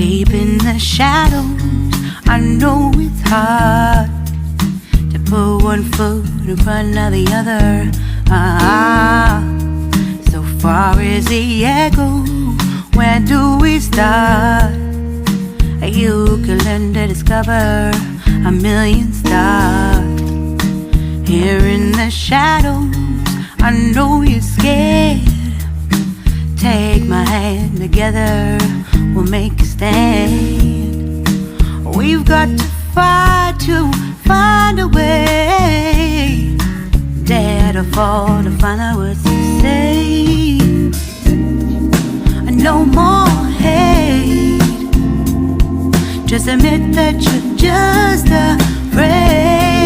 Deep in the shadows, I know it's hard to put one foot in front of the other. So far as the echo, where do we start? You can learn to discover a million stars. Here in the shadows, I know you're scared. Take my hand, together we'll make a stand. We've got to fight to find a way. Dare to fall to find out what to say. No more hate. Just admit that you're just afraid.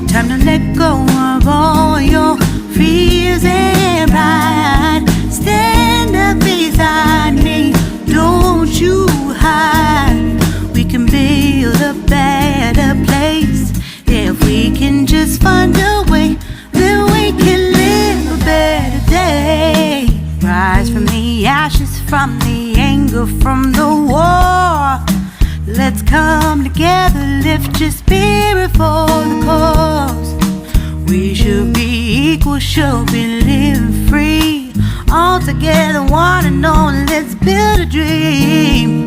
Time to let go of all your fears and pride. Stand up beside me, don't you hide. We can build a better place. If we can just find a way, then we can live a better day. Rise from the ashes, from the anger, from the war. Let's come together, lift your spirit for the cause. We should be equal, should be living free. All together, one and all, let's build a dream.